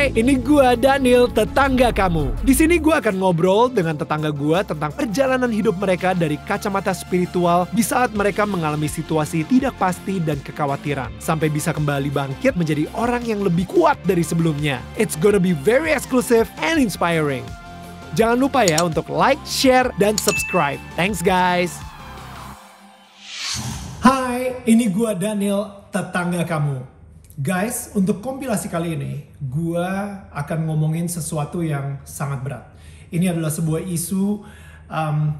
Hai, ini gua Daniel, tetangga kamu. Di sini gua akan ngobrol dengan tetangga gua tentang perjalanan hidup mereka dari kacamata spiritual di saat mereka mengalami situasi tidak pasti dan kekhawatiran, sampai bisa kembali bangkit menjadi orang yang lebih kuat dari sebelumnya. It's gonna be very exclusive and inspiring. Jangan lupa ya untuk like, share, dan subscribe. Thanks guys. Hai, ini gua Daniel, tetangga kamu. Guys, untuk kompilasi kali ini, gue akan ngomongin sesuatu yang sangat berat. Ini adalah sebuah isu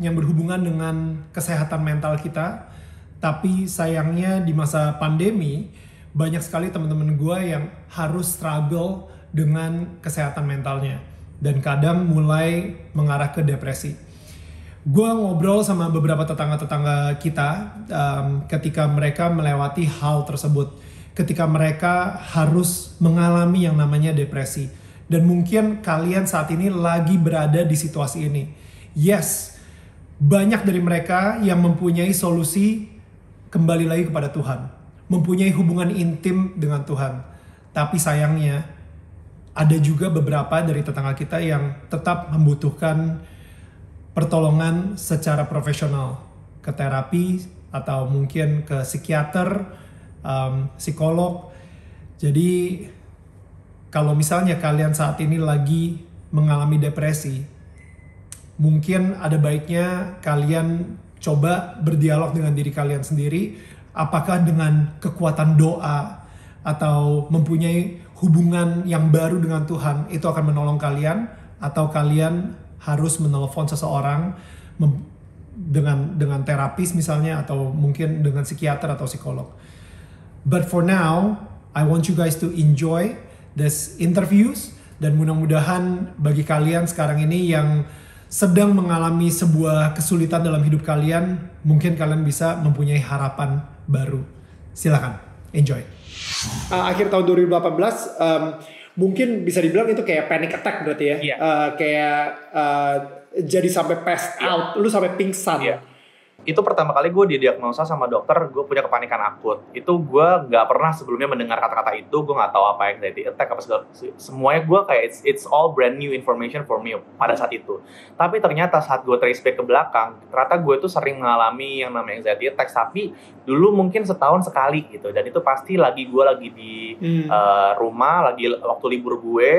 yang berhubungan dengan kesehatan mental kita. Tapi sayangnya di masa pandemi, banyak sekali teman-teman gue yang harus struggle dengan kesehatan mentalnya. Dan kadang mulai mengarah ke depresi. Gue ngobrol sama beberapa tetangga-tetangga kita ketika mereka melewati hal tersebut. Ketika mereka harus mengalami yang namanya depresi. Dan mungkin kalian saat ini lagi berada di situasi ini. Yes, banyak dari mereka yang mempunyai solusi kembali lagi kepada Tuhan. Mempunyai hubungan intim dengan Tuhan. Tapi sayangnya, ada juga beberapa dari tetangga kita yang tetap membutuhkan pertolongan secara profesional. Ke terapi atau mungkin ke psikiater, psikolog. Jadi kalau misalnya kalian saat ini lagi mengalami depresi, mungkin ada baiknya kalian coba berdialog dengan diri kalian sendiri. Apakah dengan kekuatan doa atau mempunyai hubungan yang baru dengan Tuhan itu akan menolong kalian, atau kalian harus menelpon seseorang dengan terapis misalnya, atau mungkin dengan psikiater atau psikolog. But for now, I want you guys to enjoy this interviews, dan mudah-mudahan bagi kalian sekarang ini yang sedang mengalami sebuah kesulitan dalam hidup kalian, mungkin kalian bisa mempunyai harapan baru. Silakan, enjoy. Akhir tahun 2018, mungkin bisa dibilang itu kayak panic attack berarti ya? Jadi sampai pass out, lu sampai pingsan. Itu pertama kali gue didiagnosa sama dokter gue punya kepanikan akut. Itu gue nggak pernah sebelumnya mendengar kata-kata itu. Gue nggak tahu apa anxiety attack apa segala. Semuanya gue kayak it's all brand new information for me pada saat itu. Tapi ternyata saat gue trace back ke belakang, ternyata gue tuh sering mengalami yang namanya anxiety attack. Tapi dulu mungkin setahun sekali gitu. Dan itu pasti gue lagi di rumah, lagi waktu libur gue.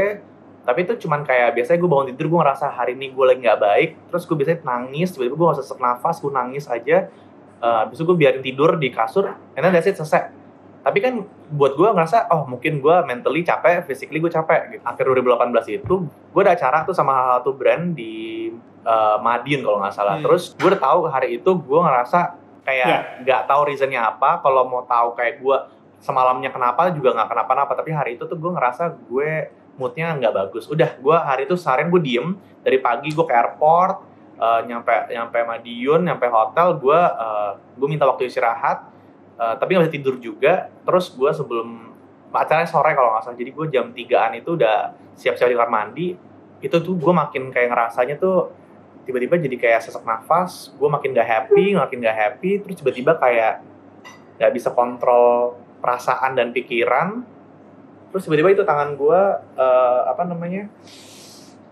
Tapi itu cuman kayak biasanya gue bangun tidur, gue ngerasa hari ini gue lagi gak baik. Terus gue biasanya nangis, tiba-tiba gue gak sesak nafas, gue nangis aja. Habis itu gue biarin tidur di kasur, and then that's it, selesai. Tapi kan buat gue ngerasa, oh mungkin gue mentally capek, physically gue capek. Gitu. Akhir 2018 itu, gue ada acara tuh sama satu brand di Madiun kalau gak salah. Terus gue udah tahu hari itu gue ngerasa kayak gak tahu reasonnya apa. Kalau mau tahu kayak gue semalamnya kenapa juga gak kenapa-napa. Tapi hari itu tuh gue ngerasa gue moodnya nggak bagus. Udah, gue hari itu seharian gue diem. Dari pagi gue ke airport, nyampe Madiun, nyampe hotel, gue minta waktu istirahat, tapi nggak bisa tidur juga. Terus gue sebelum acaranya sore kalau nggak salah, jadi gue jam 3-an itu udah siap-siap di kamar mandi. Itu tuh gue makin kayak ngerasanya tuh tiba-tiba jadi kayak sesak nafas. Gue makin nggak happy. Terus tiba-tiba kayak nggak bisa kontrol perasaan dan pikiran. Terus tiba-tiba itu tangan gue,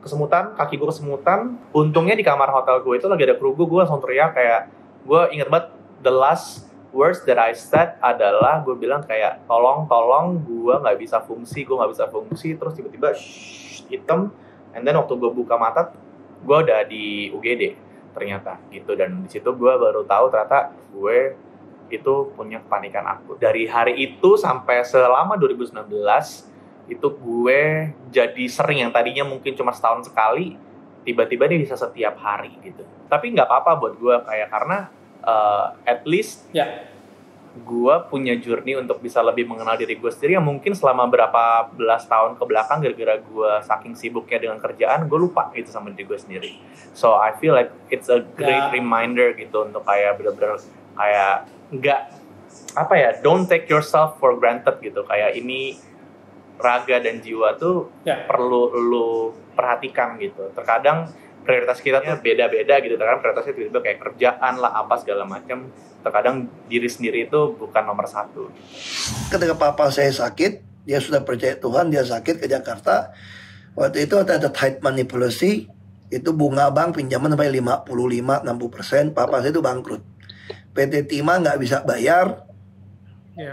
kesemutan, kaki gue kesemutan. Untungnya di kamar hotel gue itu lagi ada kru gue langsung teriak kayak, gue inget banget the last words that I said adalah, gue bilang kayak, tolong, gue gak bisa fungsi. Terus tiba-tiba, hitam. And then waktu gue buka mata, gue udah di UGD ternyata gitu. Dan di situ gue baru tahu ternyata gue itu punya kepanikan akut. Dari hari itu sampai selama 2019 itu gue jadi sering, yang tadinya mungkin cuma setahun sekali, tiba-tiba dia bisa setiap hari gitu. Tapi nggak apa-apa buat gue kayak, karena at least gue punya journey untuk bisa lebih mengenal diri gue sendiri, yang mungkin selama berapa belas tahun ke belakang gara-gara gue saking sibuknya dengan kerjaan, gue lupa gitu sama diri gue sendiri. So I feel like it's a great reminder gitu untuk kayak bener-bener kayak don't take yourself for granted gitu. Kayak ini raga dan jiwa tuh perlu lu perhatikan gitu. Terkadang prioritas kita tuh beda-beda gitu. Terkadang prioritasnya tiba-tiba kayak kerjaan lah, apa segala macam. Terkadang diri sendiri itu bukan nomor satu. Ketika papa saya sakit, Dia sudah percaya Tuhan, dia sakit ke Jakarta. Waktu itu ada tight manipulasi, itu bunga bank pinjaman sampai 55-60%, papa saya itu bangkrut. PT Timah nggak bisa bayar,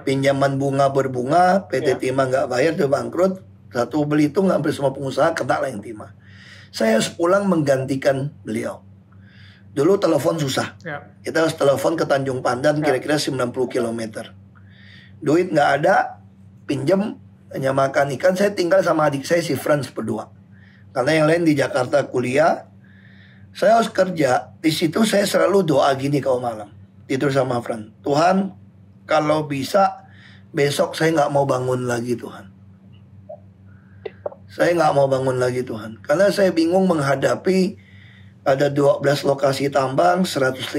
pinjaman bunga berbunga, PT Timah nggak bayar, dia bangkrut. Satu beli itu hampir semua pengusaha kena lah yang Timah. Saya harus pulang menggantikan beliau. Dulu telepon susah, kita harus telepon ke Tanjung Pandan kira-kira 90 km. Duit nggak ada, pinjam hanya makan ikan. Saya tinggal sama adik saya si Franz berdua, karena yang lain di Jakarta kuliah. Saya harus kerja. Di situ saya selalu doa gini kalau malam tidur sama Franz, Tuhan kalau bisa besok saya nggak mau bangun lagi Tuhan. Saya nggak mau bangun lagi Tuhan, karena saya bingung menghadapi ada 12 lokasi tambang, 150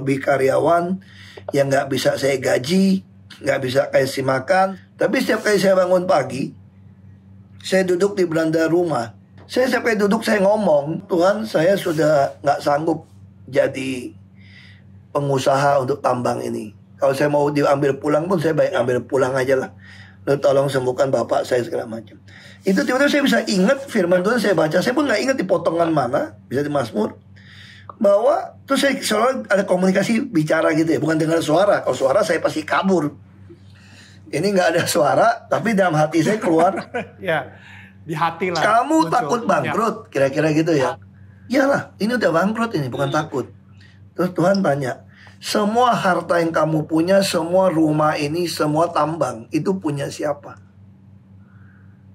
lebih karyawan yang nggak bisa saya gaji, nggak bisa kasih makan. Tapi setiap kali saya bangun pagi, saya duduk di beranda rumah, saya sampai duduk saya ngomong, Tuhan saya sudah nggak sanggup jadi pengusaha untuk tambang ini. Kalau saya mau diambil pulang pun saya baik ambil pulang aja lah. Lalu tolong sembuhkan bapak saya segala macam. Itu tiba-tiba saya bisa ingat firman Tuhan saya baca. Saya pun nggak ingat di potongan mana, bisa di Mazmur. Bahwa terus saya selalu ada komunikasi bicara gitu ya, bukan dengar suara. Kalau suara saya pasti kabur. Ini nggak ada suara, tapi dalam hati saya keluar. Ya, di hati lah. Kamu takut bangkrut, kira-kira gitu ya. Iyalah, ini udah bangkrut ini, bukan takut. Terus Tuhan tanya, semua harta yang kamu punya, semua rumah ini, semua tambang, itu punya siapa?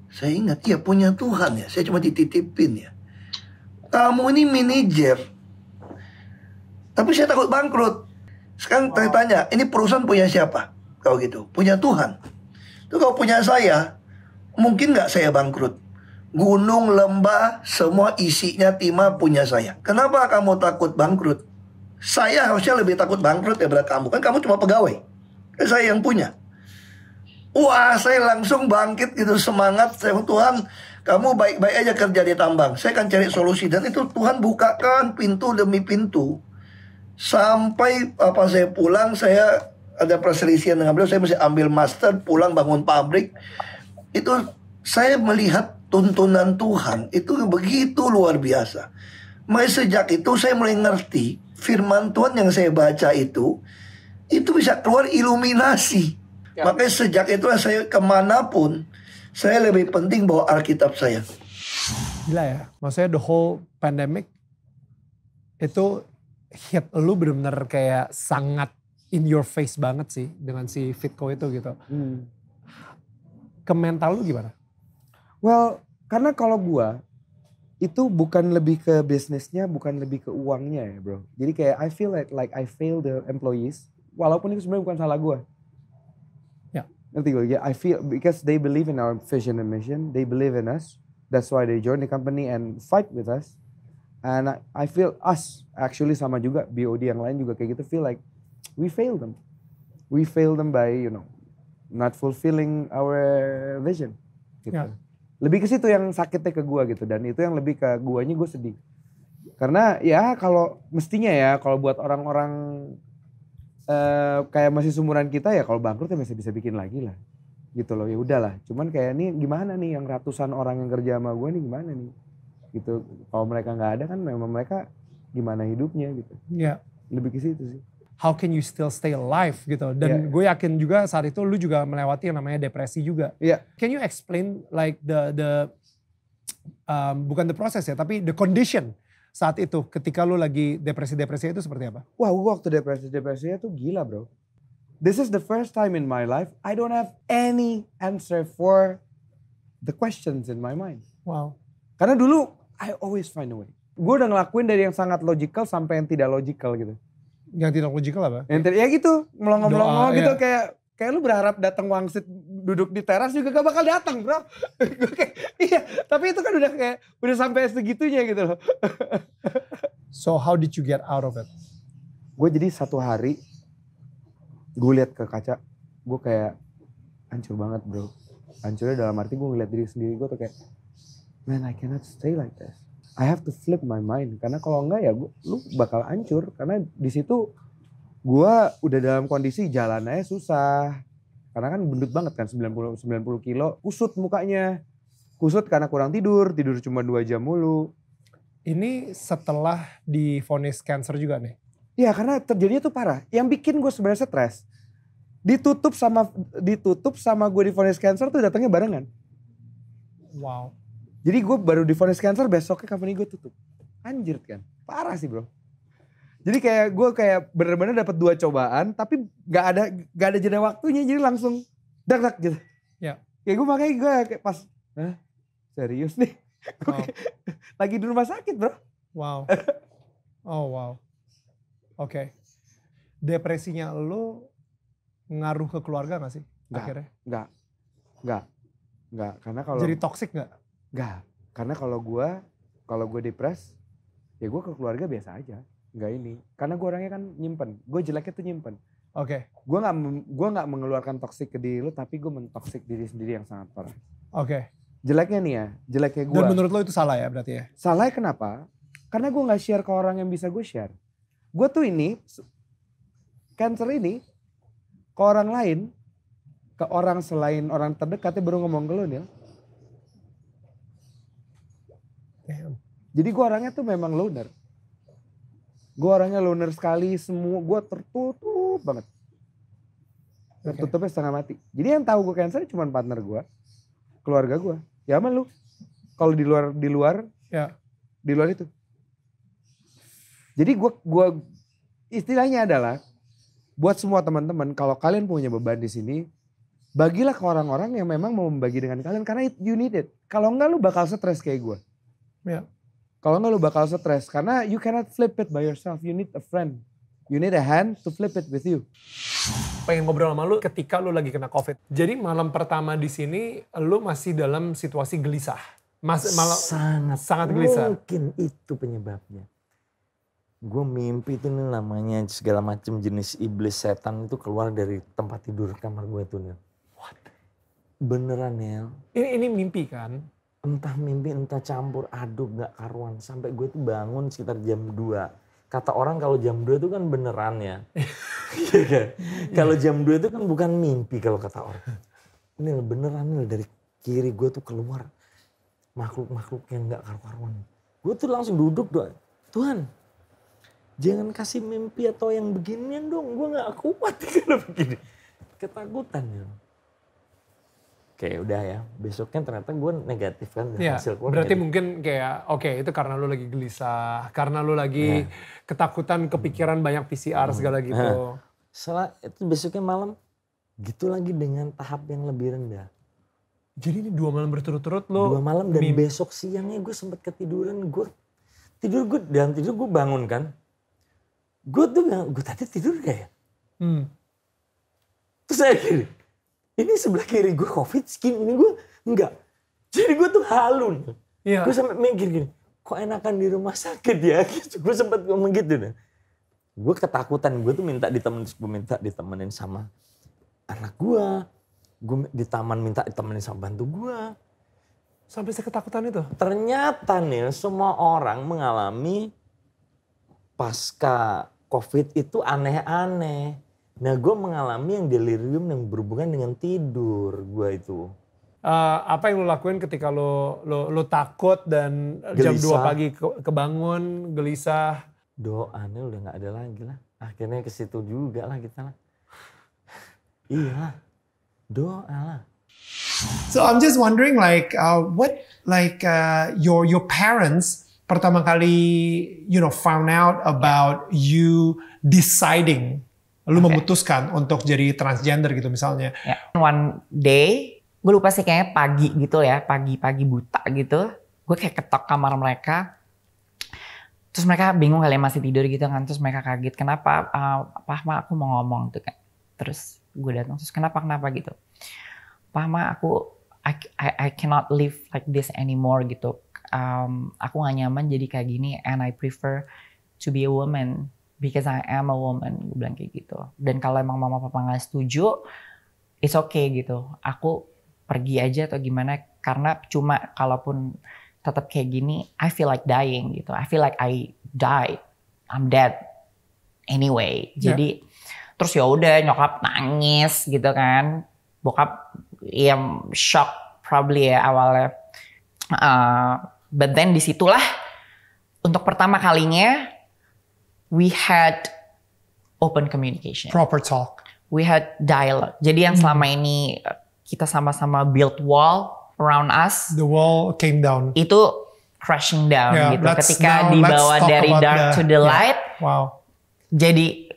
Saya ingat, ya punya Tuhan ya. Saya cuma dititipin ya. Kamu ini manajer, tapi saya takut bangkrut. Sekarang saya tanya, ini perusahaan punya siapa? Kalau gitu, punya Tuhan. Itu kalau punya saya, mungkin nggak saya bangkrut. Gunung, lembah, semua isinya Timah punya saya. Kenapa kamu takut bangkrut? Saya harusnya lebih takut bangkrut daripada kamu. Kan kamu cuma pegawai. Kan saya yang punya. Wah, saya langsung bangkit gitu, semangat. Saya Tuhan, kamu baik-baik aja kerja di tambang. Saya akan cari solusi. Dan itu Tuhan bukakan pintu demi pintu. Sampai apa saya pulang, saya ada perselisihan dengan beliau. Saya mesti ambil master, pulang bangun pabrik. Itu saya melihat tuntunan Tuhan. Itu begitu luar biasa. Mulai sejak itu saya mulai ngerti firman Tuhan yang saya baca itu bisa keluar iluminasi. Makanya sejak itulah saya kemanapun, saya lebih penting bawa Alkitab saya. Gila ya, maksudnya the whole pandemic itu hit lu bener-bener kayak sangat in your face banget sih dengan si Fitco itu gitu. Ke mental lu gimana? Well, karena kalau gua itu bukan lebih ke bisnisnya, bukan lebih ke uangnya ya bro. Jadi kayak I feel like I fail the employees, walaupun itu sebenarnya bukan salah gua. Ya. Ngerti gue? Yeah, I feel because they believe in our vision and mission, they believe in us. That's why they join the company and fight with us. And I feel us actually sama juga BOD yang lain juga kayak gitu, feel like we fail them. We fail them by not fulfilling our vision. Gitu. Ya. Lebih ke situ yang sakitnya ke gua gitu, dan itu yang lebih ke guanya gue sedih. Karena ya kalau mestinya ya kalau buat orang-orang kayak masih sumuran kita ya kalau bangkrut ya masih bisa bikin lagi lah. Gitu loh, ya udahlah. Cuman kayak nih gimana nih yang ratusan orang yang kerja sama gue nih gimana nih? Gitu. Kalau mereka nggak ada kan memang mereka gimana hidupnya gitu. Iya. Lebih ke situ sih. How can you still stay alive gitu. Dan gue yakin juga saat itu lu juga melewati yang namanya depresi juga. Iya. Can you explain like the bukan the process ya, tapi the condition saat itu ketika lu lagi depresi-depresi itu seperti apa? Wah, gue waktu depresinya tuh gila bro. This is the first time in my life I don't have any answer for the questions in my mind. Wow. Karena dulu I always find a way. Gue udah ngelakuin dari yang sangat logical sampai yang tidak logical gitu. Yang tidak logical apa? Ya gitu, melongo-melongo gitu ya. kayak lu berharap datang wangsit duduk di teras juga gak bakal datang bro. Iya, tapi itu kan udah sampai segitunya gitu loh. So how did you get out of it? Gue jadi satu hari, gue lihat ke kaca, gue kayak hancur banget bro. Hancurnya dalam arti gue ngeliat diri sendiri, gue tuh kayak, man I cannot stay like this. I have to flip my mind, karena kalau enggak ya lu bakal hancur. Karena di situ gue udah dalam kondisi jalannya susah, Karena kan gendut banget kan 90 kilo, kusut mukanya. Kusut karena kurang tidur cuma 2 jam mulu. Ini setelah divonis cancer juga nih? Iya karena terjadinya tuh parah. Yang bikin gue sebenarnya stres, ditutup sama gue divonis cancer tuh datangnya barengan. Wow. Jadi gue baru divonis cancer, besoknya company gue tutup. Anjir kan, parah sih bro. Jadi gue bener-bener dapat 2 cobaan, tapi gak ada jeda waktunya, jadi langsung dak gitu. Ya. Kayak gue makanya gue kayak pas, serius nih. Wow. Lagi di rumah sakit bro. Wow. Oh wow. Oke. Depresinya lu ngaruh ke keluarga gak sih akhirnya? Enggak. Karena kalau jadi toxic gak? Enggak. Karena kalau gue depres, ya gue ke keluarga biasa aja. Enggak ini. Karena gue orangnya kan nyimpen. Gue jeleknya tuh nyimpen. Oke. Gue nggak mengeluarkan toksik ke diri lu, tapi gue mentoksik diri sendiri yang sangat parah. Oke. Jeleknya nih ya, jeleknya gue. Dan menurut lo itu salah ya berarti ya? Salahnya kenapa? Karena gue nggak share ke orang yang bisa gue share. Gue tuh ini, cancer ini, ke orang lain, ke orang selain orang terdekatnya baru ngomong ke lo Nil. Jadi gue orangnya tuh memang loner. Gue orangnya loner sekali, semua gue tertutup banget. Tertutupnya setengah mati. Jadi yang tahu gue cancer cuma partner gue, keluarga gue. Ya aman lu. Kalau di luar itu. Jadi gue istilahnya adalah buat semua teman-teman, kalau kalian punya beban di sini, bagilah ke orang-orang yang memang mau membagi dengan kalian karena you need it. Kalau enggak lu bakal stres kayak gue. Ya. Kalau enggak lu bakal stres karena you cannot flip it by yourself. You need a friend. You need a hand to flip it with you. Pengen ngobrol sama lu ketika lu lagi kena COVID. Jadi malam pertama di sini lu masih dalam situasi gelisah. Sangat gelisah. Mungkin itu penyebabnya. Gue mimpi itu nih namanya segala macam jenis iblis setan itu keluar dari tempat tidur kamar gue tuh Nil. What? Beneran Nil. Ini mimpi kan? Entah mimpi entah campur aduk gak karuan. Sampai gue tuh bangun sekitar jam 2. Kata orang kalau jam 2 itu kan beneran ya. Kalau jam 2 itu kan bukan mimpi kalau kata orang. Nil beneran Nil, dari kiri gue tuh keluar makhluk-makhluk yang gak karu-karuan. Gue tuh langsung duduk doa. Tuhan jangan kasih mimpi atau yang beginian dong. Gue gak kuat kalau begini. Ketakutan ya. Oke udah ya, besoknya ternyata gue negatif kan Ya, hasil keluar. berarti mungkin kayak itu karena lu lagi gelisah, karena lu lagi ketakutan, kepikiran banyak PCR segala gitu. Setelah itu besoknya malam, gitu lagi dengan tahap yang lebih rendah. Jadi ini 2 malam berturut-turut lu 2 malam dan besok siangnya gue sempet ketiduran, dalam tidur gue bangun kan. Gue tadi tidur gak ya? Terus saya gini. Ini sebelah kiri gue COVID skin, ini gue enggak. Jadi gue tuh halu. Iya. Gue sampai mikir gini, kok enakan di rumah sakit ya? Gitu. Gue sempat ngomong gitu. Gue ketakutan, gue tuh minta ditemenin sama anak gue. Gue di taman minta ditemenin sama bantu gue. Sampai seketakutan itu? Ternyata nih semua orang mengalami pasca COVID itu aneh-aneh. Nah gue mengalami yang delirium yang berhubungan dengan tidur gue itu. Apa yang lo lakuin ketika lo takut dan Gelisah. jam 2 pagi kebangun, gelisah? Doanya udah gak ada lagi lah. Akhirnya ke situ juga lah kita lah. Iya, doa lah. So I'm just wondering your parents pertama kali found out about you deciding, lu memutuskan untuk jadi transgender gitu misalnya. One day, gue lupa sih kayaknya pagi gitu ya, pagi-pagi buta gitu. Gue kayak ketok kamar mereka. Terus mereka bingung kali masih tidur gitu kan. Terus mereka kaget, kenapa? Ma aku mau ngomong tuh kan. Terus gue datang, terus kenapa gitu. Ma I cannot live like this anymore gitu. Aku gak nyaman jadi kayak gini and I prefer to be a woman. Because I am a woman, gue bilang kayak gitu. Dan kalau emang mama papa gak setuju, it's okay gitu. Aku pergi aja atau gimana. Karena cuma kalaupun tetap kayak gini, I feel like dying gitu. I feel like I died. I'm dead anyway. Jadi terus ya udah nyokap nangis gitu kan. bokap ya shock probably ya awalnya. But then disitulah untuk pertama kalinya we had open communication. Proper talk. We had dialogue. Jadi yang selama ini kita sama-sama build wall around us. The wall came down. Itu crashing down Yeah, gitu. let's Ketika now- dibawa let's talk dari about dark to the yeah. light. Wow. Jadi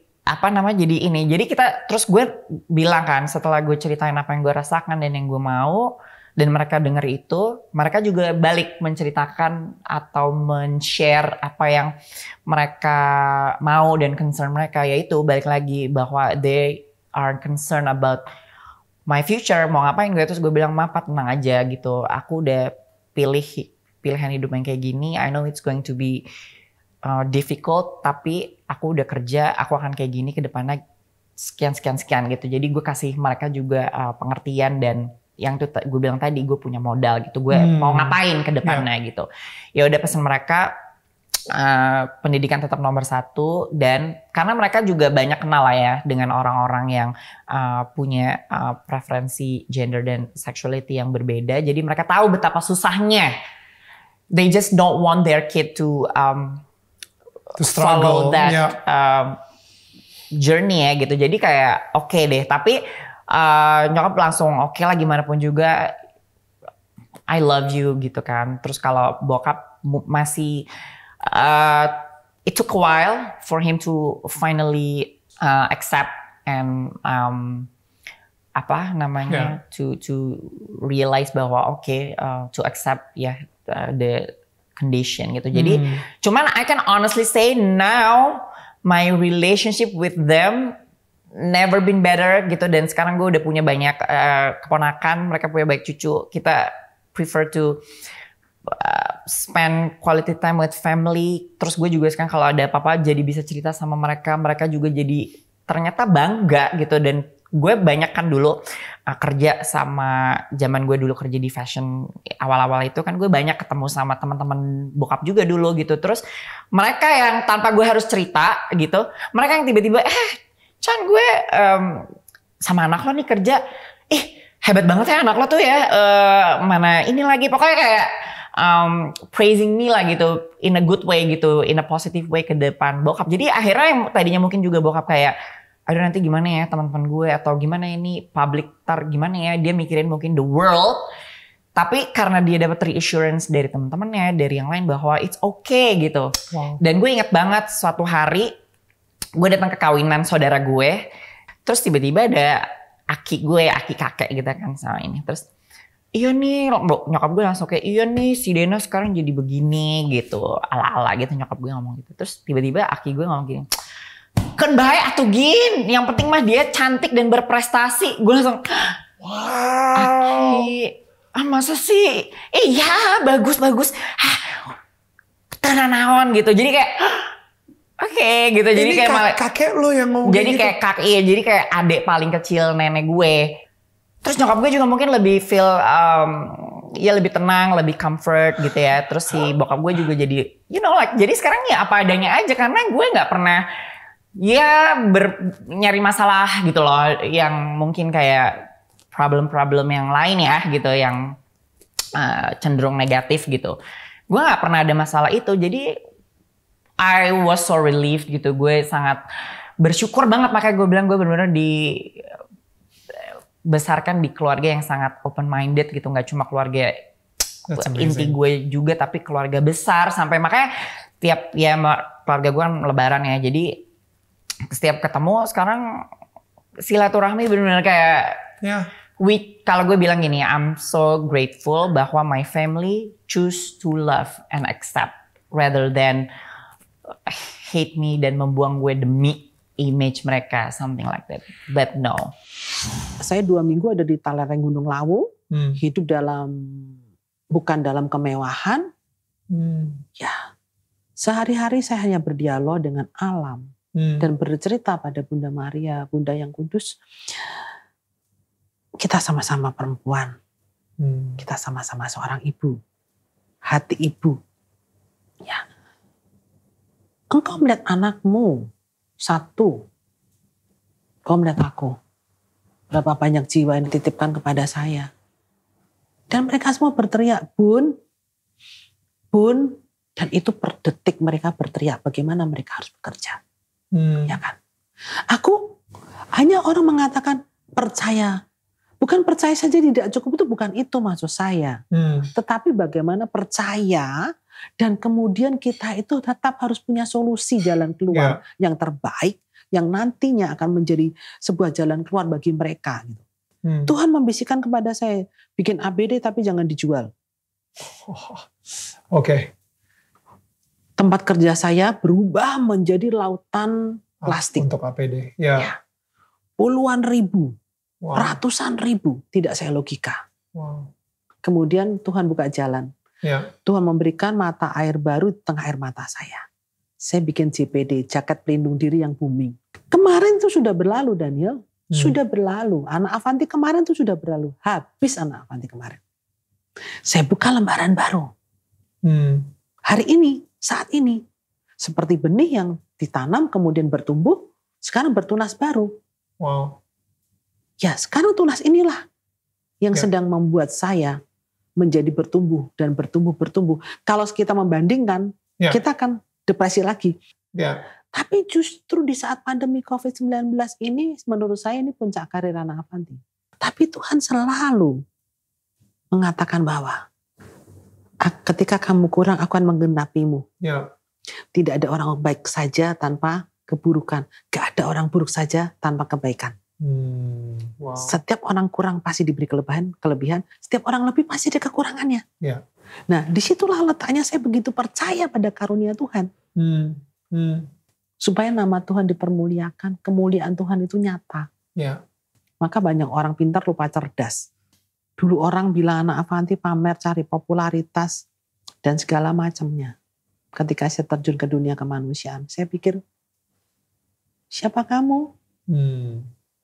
jadi ini. Jadi kita terus gue bilang kan setelah gue ceritain apa yang gue rasakan dan yang gue mau. Dan mereka denger itu, mereka juga balik menceritakan atau men-share apa yang mereka mau dan concern mereka. Yaitu balik lagi bahwa they are concerned about my future, mau ngapain gue. Terus gue bilang, Ma, tenang aja gitu. Aku udah pilih pilihan hidup yang kayak gini. I know it's going to be difficult, tapi aku udah kerja, aku akan kayak gini ke depannya sekian gitu. Jadi gue kasih mereka juga pengertian dan yang tuh gue bilang tadi gue punya modal gitu. Gue mau ngapain ke depannya gitu. Ya udah pesan mereka pendidikan tetap nomor 1 dan karena mereka juga banyak kenal lah ya dengan orang-orang yang punya preferensi gender dan sexuality yang berbeda. Jadi mereka tahu betapa susahnya. They just don't want their kid to struggle. follow that journey ya gitu. Jadi kayak oke deh. Tapi nyokap langsung oke lah gimana pun juga I love you gitu kan. Terus kalau bokap masih it took a while for him to finally accept and to realize bahwa to accept the condition gitu. Jadi cuman I can honestly say now my relationship with them never been better gitu. Dan sekarang gue udah punya banyak keponakan, mereka punya banyak cucu. Kita prefer to spend quality time with family. Terus gue juga sekarang kalau ada apa-apa jadi bisa cerita sama mereka. Mereka juga jadi ternyata bangga gitu. Dan gue banyak kan dulu kerja sama, zaman gue dulu kerja di fashion awal-awal itu kan gue banyak ketemu sama teman-teman bokap juga dulu gitu. Terus mereka yang tanpa gue harus cerita gitu, mereka yang tiba-tiba Chan gue sama anak lo nih kerja, hebat banget ya anak lo tuh ya, mana ini lagi, pokoknya kayak praising me lah gitu, in a good way gitu, in a positive way ke depan bokap. Jadi akhirnya yang tadinya mungkin juga bokap kayak, aduh nanti gimana ya teman-teman gue, atau gimana ini public gimana ya, dia mikirin mungkin the world. Tapi karena dia dapat reassurance dari teman-temannya, dari yang lain bahwa it's okay gitu. Wow. Dan gue inget banget suatu hari, gue datang ke kawinan saudara gue, terus tiba-tiba ada aki kakek gitu kan sama ini. Terus iya nih, nyokap gue langsung kayak iya nih si Dena sekarang jadi begini gitu, ala-ala gitu nyokap gue ngomong gitu. Terus tiba-tiba aki gue ngomong gini, kan bahaya atuh Gin, yang penting mah dia cantik dan berprestasi. Gue langsung wow, Aki, masa sih? Iya bagus, tenanawan gitu. Jadi kayak oke, gitu. Jadi kayak kakek lo yang ngomong jadi gitu. kayak kakek, jadi kayak adik paling kecil nenek gue. Terus nyokap gue juga mungkin lebih feel lebih tenang, lebih comfort gitu ya. Terus si bokap gue juga jadi jadi sekarang ya apa adanya aja, karena gue nggak pernah nyari masalah gitu loh, yang mungkin kayak problem-problem yang lain ya gitu, yang cenderung negatif gitu. Gue nggak pernah ada masalah itu. Jadi I was so relieved gitu. Gue sangat bersyukur banget, makanya gue bilang gue benar-benar dibesarkan di keluarga yang sangat open minded gitu. Gak cuma keluarga inti gue juga, tapi keluarga besar. Sampai makanya tiap keluarga gue kan lebaran ya. Jadi setiap ketemu sekarang silaturahmi benar-benar kayak kalau gue bilang gini, I'm so grateful bahwa my family choose to love and accept rather than hate me dan membuang gue demi image mereka, something like that. But no. Saya 2 minggu ada di Talereng Gunung Lawu, hidup bukan dalam kemewahan. Ya, sehari-hari saya hanya berdialog dengan alam dan bercerita pada Bunda Maria, Bunda yang kudus. Kita sama-sama perempuan, kita sama-sama seorang ibu, hati ibu. Ya. Engkau melihat anakmu, satu. Kau melihat aku. Berapa banyak jiwa yang dititipkan kepada saya. Dan mereka semua berteriak, Bun, Bun. Dan itu per detik mereka berteriak bagaimana mereka harus bekerja. Ya kan? Aku hanya orang mengatakan percaya. Bukan percaya saja tidak cukup, itu bukan itu maksud saya. Tetapi bagaimana percaya dan kemudian kita itu tetap harus punya solusi jalan keluar yang terbaik. Yang nantinya akan menjadi sebuah jalan keluar bagi mereka. Gitu. Tuhan membisikkan kepada saya, bikin APD tapi jangan dijual. Oke. Tempat kerja saya berubah menjadi lautan plastik. Untuk APD. Ya. Puluhan ribu, ratusan ribu, tidak saya logika. Kemudian Tuhan buka jalan. Tuhan memberikan mata air baru di tengah air mata saya. Saya bikin JPD, jaket pelindung diri yang booming. Kemarin itu sudah berlalu, Daniel. Sudah berlalu. Anak Avanti kemarin itu sudah berlalu. Habis anak Avanti kemarin. Saya buka lembaran baru. Hari ini, saat ini. Seperti benih yang ditanam kemudian bertumbuh. Sekarang bertunas baru. Ya, sekarang tunas inilah yang sedang membuat saya menjadi bertumbuh dan bertumbuh. Kalau kita membandingkan, kita akan depresi lagi. Tapi justru di saat pandemi COVID-19 ini, menurut saya ini puncak karir anak Avanti. Tapi Tuhan selalu mengatakan bahwa ketika kamu kurang, aku akan menggenapimu. Tidak ada orang baik saja tanpa keburukan. Gak ada orang buruk saja tanpa kebaikan. Setiap orang kurang pasti diberi kelebihan. Setiap orang lebih pasti ada kekurangannya. Nah, disitulah letaknya saya begitu percaya pada karunia Tuhan. Supaya nama Tuhan dipermuliakan, kemuliaan Tuhan itu nyata. Maka banyak orang pintar lupa cerdas. Dulu orang bilang anak Avanti pamer, cari popularitas, dan segala macamnya. Ketika saya terjun ke dunia kemanusiaan, saya pikir, siapa kamu?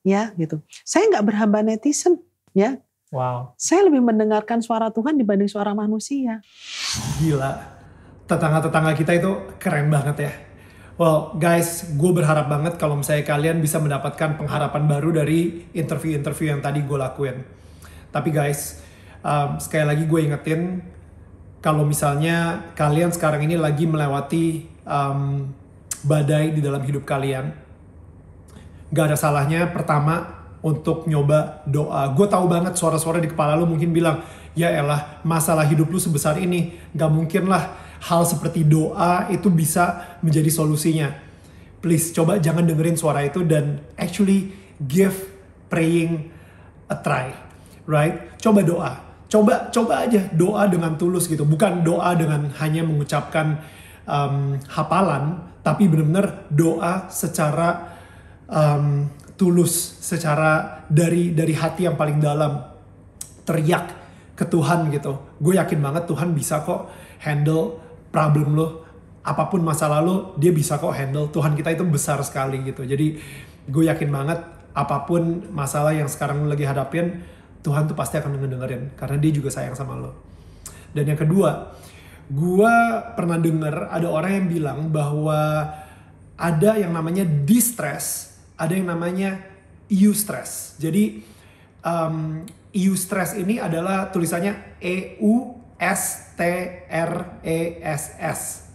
Ya, gitu. Saya nggak berhamba netizen, ya. Saya lebih mendengarkan suara Tuhan dibanding suara manusia. Gila, tetangga-tetangga kita itu keren banget ya. Well guys, gue berharap banget kalau misalnya kalian bisa mendapatkan pengharapan baru dari interview-interview yang tadi gue lakuin. Tapi guys, sekali lagi gue ingetin, kalau misalnya kalian sekarang ini lagi melewati badai di dalam hidup kalian, gak ada salahnya pertama untuk nyoba doa. Gue tahu banget suara-suara di kepala lu mungkin bilang, ya elah masalah hidup lu sebesar ini, gak mungkin lah hal seperti doa itu bisa menjadi solusinya. Please, coba jangan dengerin suara itu dan actually give praying a try, right? Coba doa, coba aja doa dengan tulus gitu. Bukan doa dengan hanya mengucapkan hafalan, tapi benar-benar doa secara tulus, secara dari hati yang paling dalam, teriak ke Tuhan gitu. Gue yakin banget Tuhan bisa kok handle problem lo, apapun masalah lo, dia bisa kok handle. Tuhan kita itu besar sekali gitu. Jadi gue yakin banget apapun masalah yang sekarang lo lagi hadapin, Tuhan tuh pasti akan ngedengerin. Karena dia juga sayang sama lo. Dan yang kedua, gue pernah denger ada orang yang bilang bahwa ada yang namanya distress, ada yang namanya eustress. Jadi eustress ini adalah tulisannya EUSTRESS,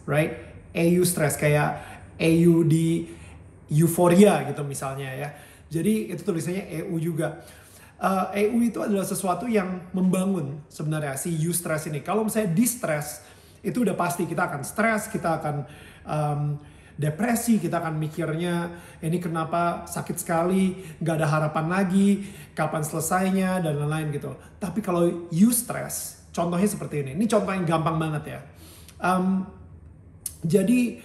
right? Eustress kayak EU di euforia gitu misalnya ya. Jadi itu tulisannya EU juga. EU itu adalah sesuatu yang membangun sebenarnya si eustress ini. Kalau misalnya distress itu udah pasti kita akan stres, kita akan depresi, kita akan mikirnya ini kenapa sakit sekali, gak ada harapan lagi, kapan selesainya dan lain-lain gitu. Tapi kalau eustress, contohnya seperti ini contoh yang gampang banget ya. Jadi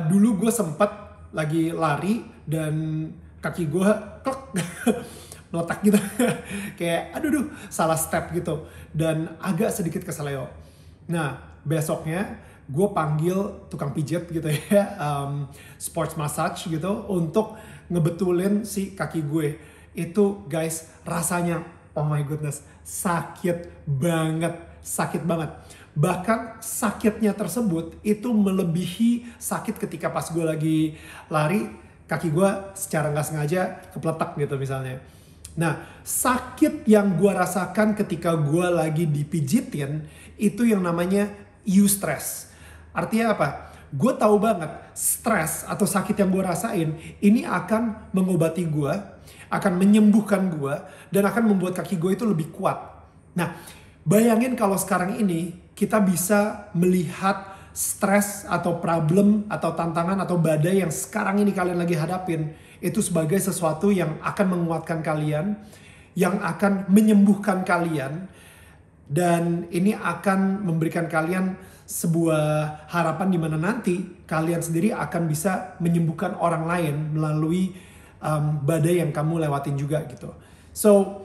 dulu gue sempet lagi lari dan kaki gue klek meletak gitu. Kayak aduh salah step gitu dan agak sedikit keseleo. Nah besoknya gue panggil tukang pijat gitu ya, sports massage gitu untuk ngebetulin si kaki gue. Itu guys rasanya oh my goodness sakit banget. Bahkan sakitnya tersebut itu melebihi sakit ketika pas gue lagi lari, kaki gue secara gak sengaja kepletak gitu misalnya. Nah, sakit yang gue rasakan ketika gue lagi dipijitin itu yang namanya eustress. Artinya apa? Gue tahu banget stres atau sakit yang gue rasain ini akan mengobati gue, akan menyembuhkan gue, dan akan membuat kaki gue itu lebih kuat. Nah, bayangin kalau sekarang ini kita bisa melihat stres atau problem atau tantangan atau badai yang sekarang ini kalian lagi hadapin itu sebagai sesuatu yang akan menguatkan kalian, yang akan menyembuhkan kalian, dan ini akan memberikan kalian sebuah harapan di mana nanti kalian sendiri akan bisa menyembuhkan orang lain melalui badai yang kamu lewatin juga gitu. So,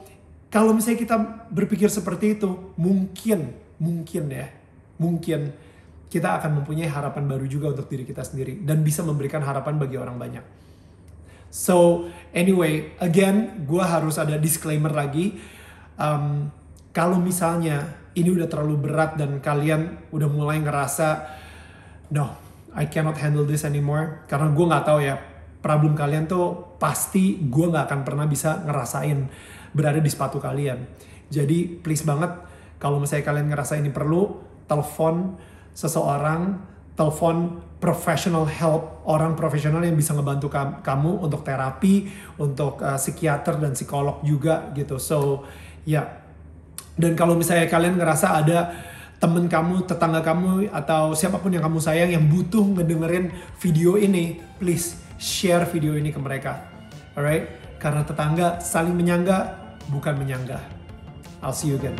kalau misalnya kita berpikir seperti itu, mungkin kita akan mempunyai harapan baru juga untuk diri kita sendiri dan bisa memberikan harapan bagi orang banyak. So anyway, again, gue harus ada disclaimer lagi. Kalau misalnya ini udah terlalu berat dan kalian udah mulai ngerasa, no, I cannot handle this anymore. Karena gue nggak tahu ya, problem kalian tuh pasti gue nggak akan pernah bisa ngerasain berada di sepatu kalian. Jadi please banget, kalau misalnya kalian ngerasa ini perlu, telepon seseorang, telepon professional help, orang profesional yang bisa ngebantu kamu untuk terapi, untuk psikiater dan psikolog juga gitu. So ya, dan kalau misalnya kalian ngerasa ada temen kamu, tetangga kamu, atau siapapun yang kamu sayang yang butuh ngedengerin video ini, please share video ini ke mereka. Alright? Karena tetangga saling menyangga, bukan menyanggah. I'll see you again.